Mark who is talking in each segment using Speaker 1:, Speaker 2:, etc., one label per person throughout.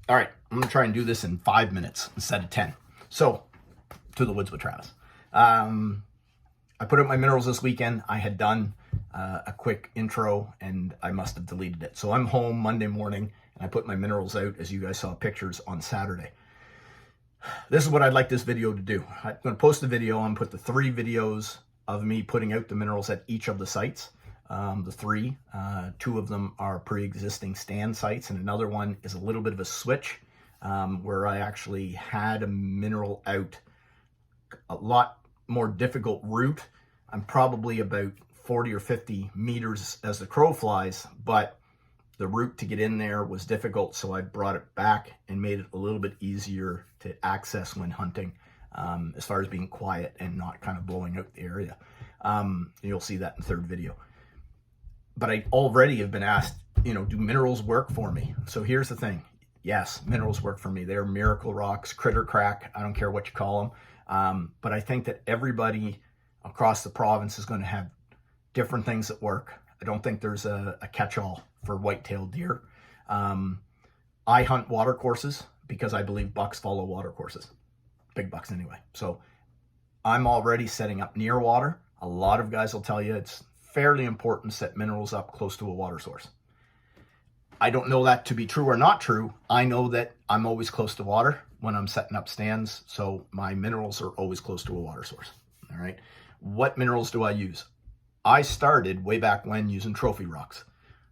Speaker 1: All right, I'm gonna try and do this in 5 minutes instead of 10. So, to the woods with Travis. I put out my minerals this weekend. I had done a quick intro and I must have deleted it. So I'm home Monday morning and I put my minerals out, as you guys saw pictures, on Saturday. This is what I'd like this video to do. I'm going to post the video. I'm going to put the 3 videos of me putting out the minerals at each of the sites. The 3, 2 of them are pre-existing stand sites, and another one is a little bit of a switch where I actually had a mineral out a lot more difficult route. I'm probably about 40 or 50 meters as the crow flies, but the route to get in there was difficult, so I brought it back and made it a little bit easier to access when hunting, as far as being quiet and not kind of blowing out the area. You'll see that in the 3rd video. But I already have been asked, do minerals work for me? So here's the thing. Yes, minerals work for me. They're miracle rocks, critter crack, I don't care what you call them. But I think that everybody across the province is going to have different things that work. I don't think there's a catch-all for white-tailed deer. I hunt water courses because I believe bucks follow water courses. Big bucks anyway. So I'm already setting up near water. A lot of guys will tell you it's fairly important to set minerals up close to a water source. I don't know that to be true or not true. I know that I'm always close to water when I'm setting up stands, so my minerals are always close to a water source. All right. What minerals do I use? I started way back when using trophy rocks.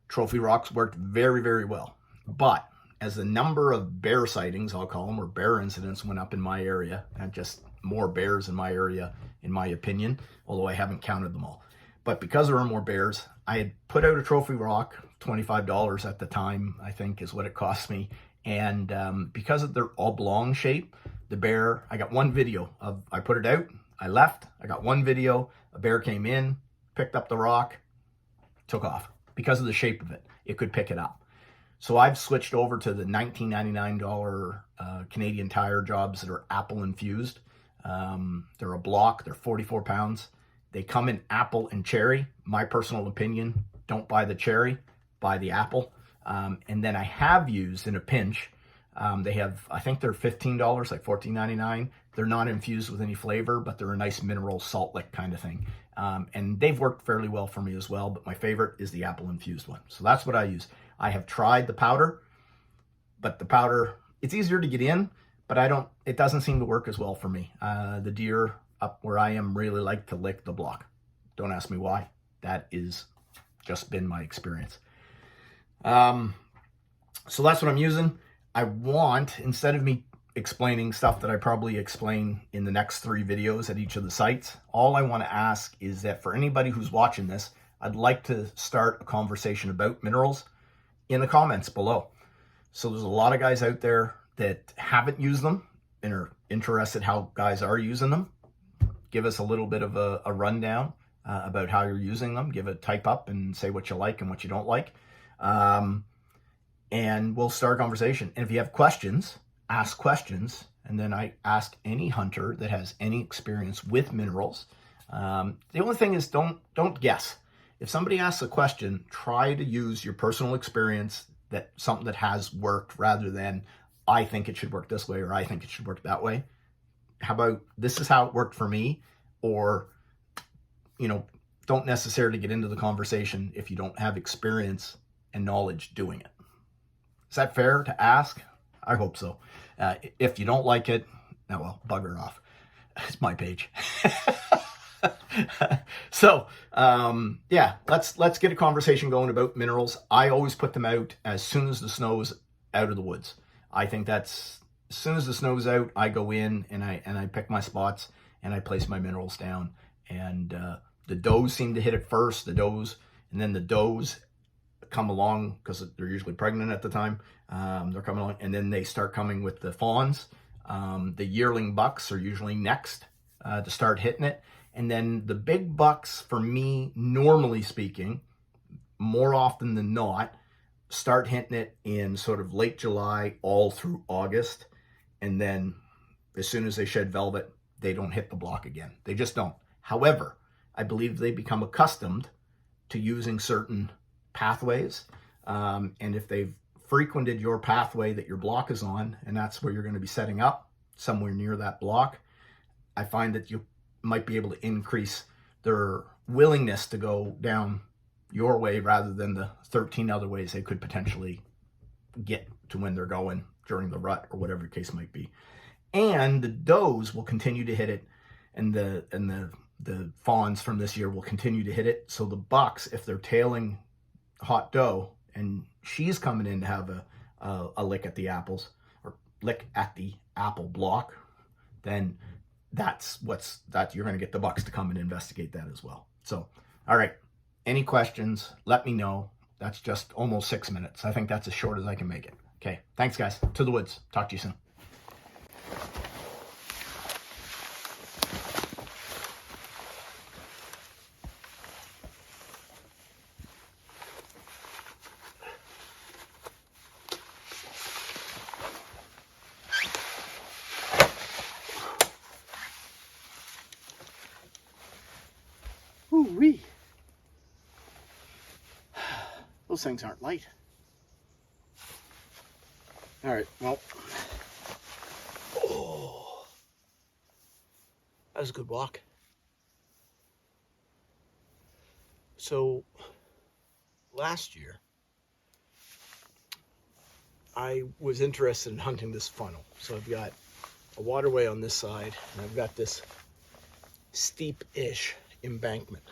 Speaker 1: Trophy rocks worked very, very well. But as the number of bear sightings, I'll call them, or bear incidents went up in my area, and just more bears in my area, in my opinion, although I haven't counted them all. But because there were more bears, I had put out a trophy rock, $25 at the time, I think is what it cost me. And because of their oblong shape, the bear, I got one video of, I put it out, I left, I got one video, a bear came in, picked up the rock, took off. Because of the shape of it, it could pick it up. So I've switched over to the $19.99 Canadian Tire jobs that are apple infused. They're a block, they're 44 pounds. They come in apple and cherry. My personal opinion, don't buy the cherry, buy the apple. And then I have used in a pinch, they have, I think they're $15, like $14.99. They're not infused with any flavor, but they're a nice mineral salt lick kind of thing. And they've worked fairly well for me as well, but my favorite is the apple infused one. So that's what I use. I have tried the powder, but the powder, it's easier to get in, but it doesn't seem to work as well for me. The deer up where I am really like to lick the block. Don't ask me why. That is just been my experience. So that's what I'm using. I want, instead of me explaining stuff that I probably explain in the next 3 videos at each of the sites, all I want to ask is that for anybody who's watching this, I'd like to start a conversation about minerals in the comments below. So there's a lot of guys out there that haven't used them and are interested how guys are using them. Give us a little bit of a rundown about how you're using them. Give a type up and say what you like and what you don't like. And we'll start a conversation. And if you have questions, ask questions. And then I ask any hunter that has any experience with minerals. The only thing is don't guess. If somebody asks a question, try to use your personal experience, that something that has worked, rather than I think it should work this way or I think it should work that way. How about this is how it worked for me? Or, don't necessarily get into the conversation if you don't have experience and knowledge doing it. Is that fair to ask? I hope so. If you don't like it, oh well, bugger off. It's my page. So, yeah, let's get a conversation going about minerals. I always put them out as soon as the snow's out of the woods. I think that's, as soon as the snow's out, I go in and I pick my spots and I place my minerals down. And the does seem to hit it first, and then the does come along because they're usually pregnant at the time. They're coming along, and then they start coming with the fawns. The yearling bucks are usually next to start hitting it. And then the big bucks, for me, normally speaking, more often than not, start hitting it in sort of late July all through August. And then as soon as they shed velvet, they don't hit the block again. They just don't. However, I believe they become accustomed to using certain pathways. And if they've frequented your pathway that your block is on, and that's where you're going to be setting up somewhere near that block, I find that you might be able to increase their willingness to go down your way rather than the 13 other ways they could potentially get to when they're going during the rut or whatever the case might be. And the does will continue to hit it, and the fawns from this year will continue to hit it. So the bucks, if they're tailing hot doe and she's coming in to have a lick at the apples or lick at the apple block, then that's you're going to get the bucks to come and investigate that as well. So, all right, any questions, let me know. That's just almost 6 minutes. I think that's as short as I can make it. Okay, thanks guys. To the woods. Talk to you soon. Ooh-wee. Those things aren't light. All right, well. Oh, that was a good walk. So, last year, I was interested in hunting this funnel. So I've got a waterway on this side, and I've got this steep-ish embankment.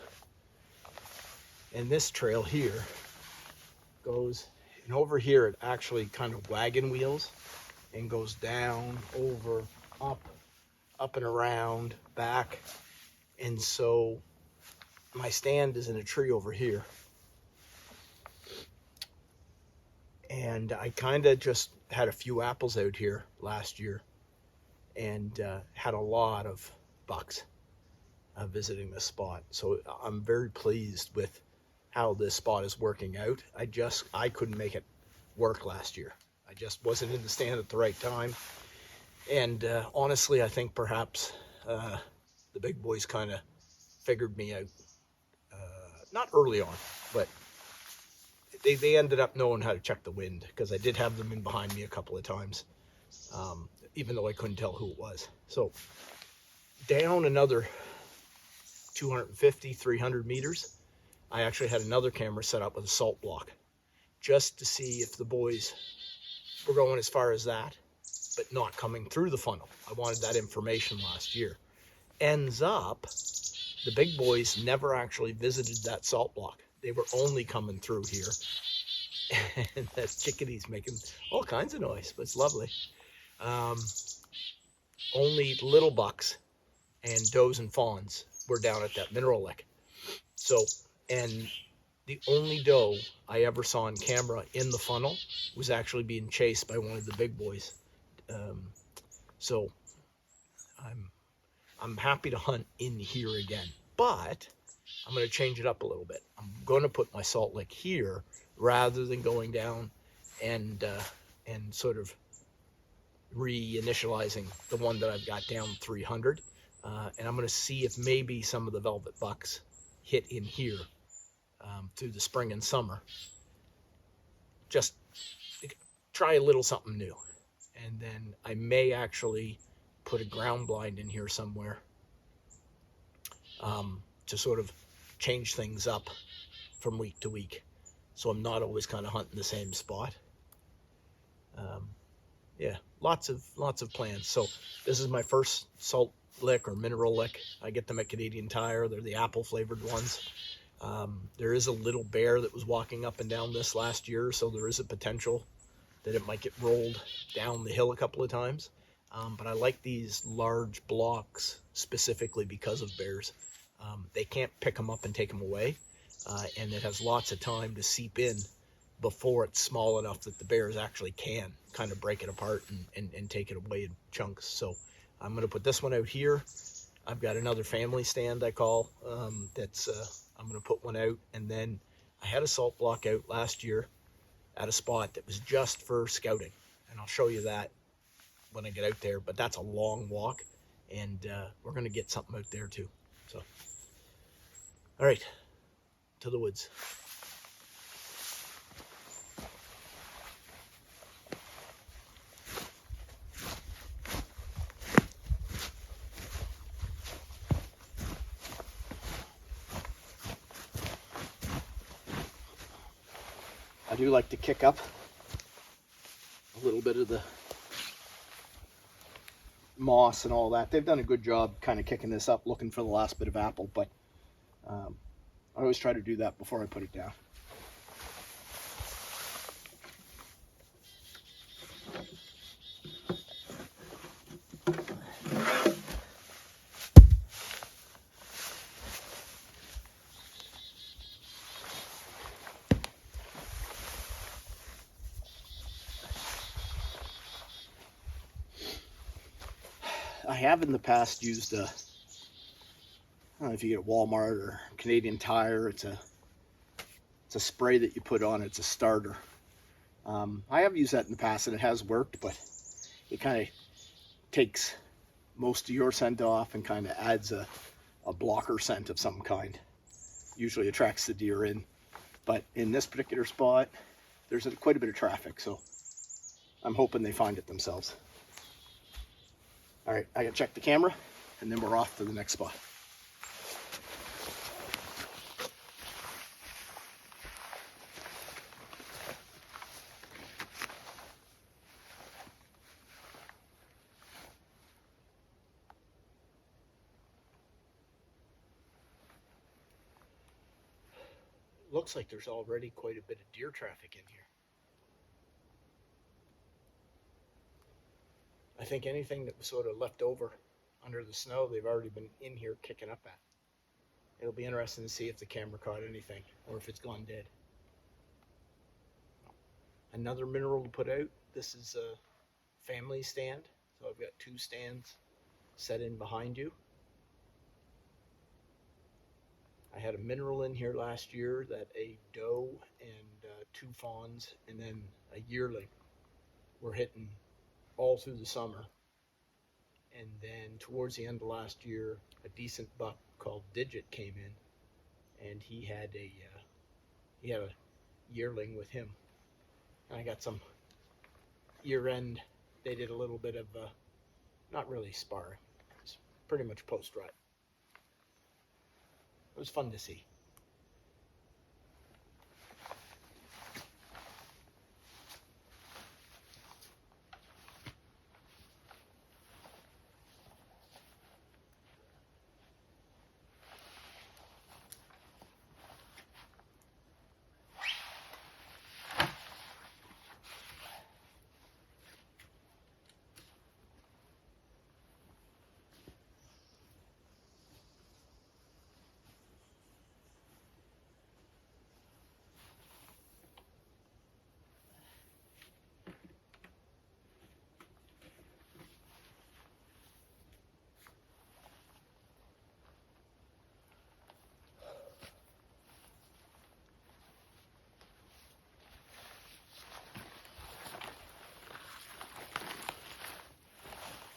Speaker 1: And this trail here goes, and over here it actually kind of wagon wheels and goes down, over, up and around, back. And so my stand is in a tree over here. And I kind of just had a few apples out here last year, and had a lot of bucks visiting this spot. So I'm very pleased with how this spot is working out. I couldn't make it work last year. I just wasn't in the stand at the right time. And honestly, I think perhaps the big boys kind of figured me out. Not early on, but they ended up knowing how to check the wind, because I did have them in behind me a couple of times, even though I couldn't tell who it was. So down another 250, 300 meters, I actually had another camera set up with a salt block, just to see if the boys were going as far as that, but not coming through the funnel. I wanted that information last year. Ends up, the big boys never actually visited that salt block. They were only coming through here. And that chickadee's making all kinds of noise, but it's lovely. Only little bucks and does and fawns were down at that mineral lick. So, and the only doe I ever saw on camera in the funnel was actually being chased by one of the big boys. So I'm happy to hunt in here again, but I'm going to change it up a little bit. I'm going to put my salt lick here rather than going down and sort of reinitializing the one that I've got down 300. And I'm going to see if maybe some of the velvet bucks hit in here through the spring and summer. Just try a little something new. And then I may actually put a ground blind in here somewhere to sort of change things up from week to week, so I'm not always kind of hunting the same spot. Yeah, lots of plans. So this is my first salt lick or mineral lick. I get them at Canadian Tire. They're the apple flavored ones. There is a little bear that was walking up and down this last year, so there is a potential that it might get rolled down the hill a couple of times. But I like these large blocks specifically because of bears. They can't pick them up and take them away, and it has lots of time to seep in before it's small enough that the bears actually can kind of break it apart and take it away in chunks. So I'm going to put this one out here. I've got another family stand I call that's I'm going to put one out, and then I had a salt block out last year at a spot that was just for scouting, and I'll show you that when I get out there, but that's a long walk, and we're going to get something out there too. So, all right, to the woods. I do like to kick up a little bit of the moss and all that. They've done a good job kind of kicking this up, looking for the last bit of apple, but I always try to do that before I put it down. I have in the past used I don't know if you get at Walmart or Canadian Tire. It's a spray that you put on. It's a starter. I have used that in the past and it has worked, but it kind of takes most of your scent off and kind of adds a blocker scent of some kind. Usually attracts the deer in, but in this particular spot, there's quite a bit of traffic, so I'm hoping they find it themselves. All right, I gotta check the camera, and then we're off to the next spot. Looks like there's already quite a bit of deer traffic in here. I think anything that was sort of left over under the snow, they've already been in here kicking up at. It'll be interesting to see if the camera caught anything or if it's gone dead. Another mineral to put out. This is a family stand. So I've got 2 stands set in behind you. I had a mineral in here last year that a doe and 2 fawns and then a yearling were hitting all through the summer. And then towards the end of last year, a decent buck called Digit came in, and he had a yearling with him. And I got some year end. They did a little bit of not really sparring. It's pretty much post rut. It was fun to see.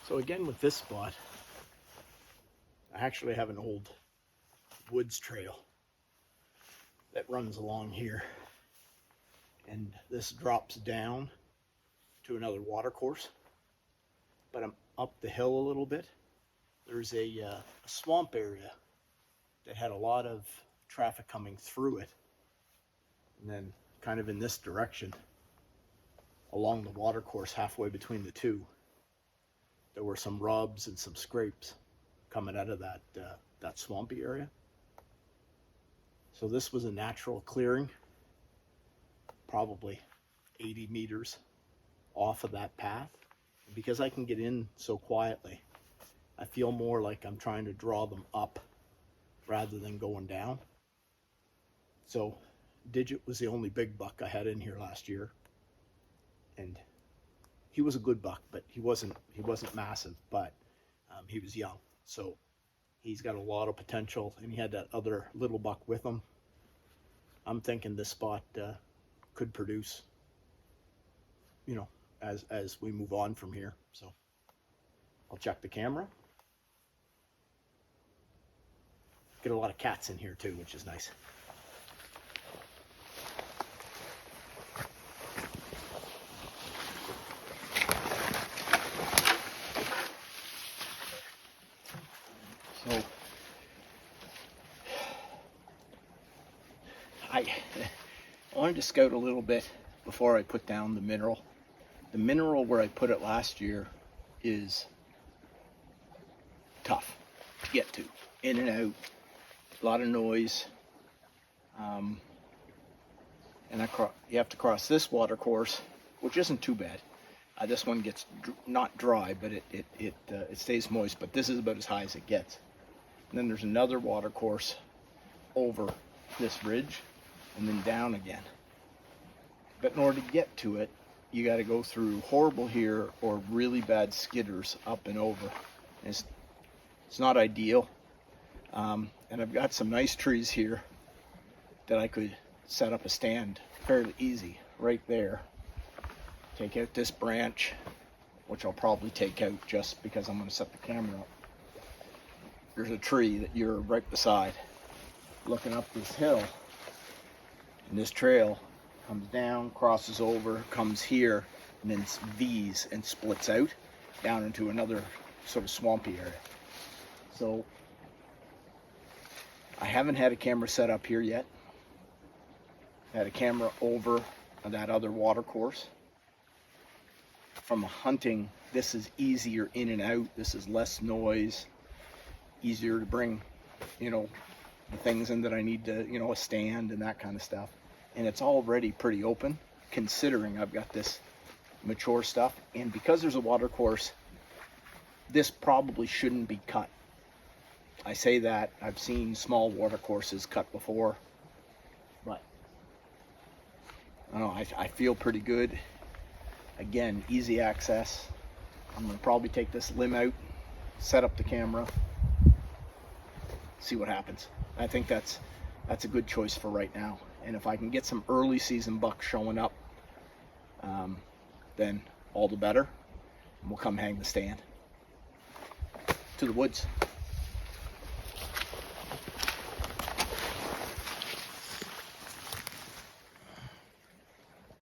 Speaker 1: So again with this spot, I actually have an old woods trail that runs along here. And this drops down to another water course. But I'm up the hill a little bit. There's a swamp area that had a lot of traffic coming through it. And then kind of in this direction, along the water course halfway between the two, there were some rubs and some scrapes coming out of that swampy area. So this was a natural clearing, probably 80 meters off of that path. And because I can get in so quietly, I feel more like I'm trying to draw them up rather than going down. So Digit was the only big buck I had in here last year. And he was a good buck, but he wasn't massive, but he was young. So he's got a lot of potential, and he had that other little buck with him. I'm thinking this spot could produce, you know, as we move on from here. So I'll check the camera. Get a lot of cats in here too, which is nice. So wanted to scout a little bit before I put down the mineral. The mineral where I put it last year is tough to get to, in and out, a lot of noise, and you have to cross this water course, which isn't too bad. This one gets not dry, but it stays moist, but this is about as high as it gets. And then there's another water course over this ridge and then down again. But in order to get to it, you got to go through horrible here or really bad skidders up and over. And it's not ideal. And I've got some nice trees here that I could set up a stand fairly easy right there. Take out this branch, which I'll probably take out just because I'm going to set the camera up. There's a tree that you're right beside, looking up this hill, and this trail comes down, crosses over, comes here, and then V's and splits out down into another sort of swampy area. So I haven't had a camera set up here yet. I had a camera over that other water course. From hunting, this is easier in and out. This is less noise, easier to bring, the things in that I need to, a stand and that kind of stuff. And it's already pretty open, considering I've got this mature stuff. And because there's a water course, this probably shouldn't be cut. I say that, I've seen small water courses cut before, but I don't know, I feel pretty good. Again, easy access. I'm going to probably take this limb out, set up the camera, see what happens. I think that's a good choice for right now. And if I can get some early season bucks showing up, then all the better. And we'll come hang the stand. To the woods.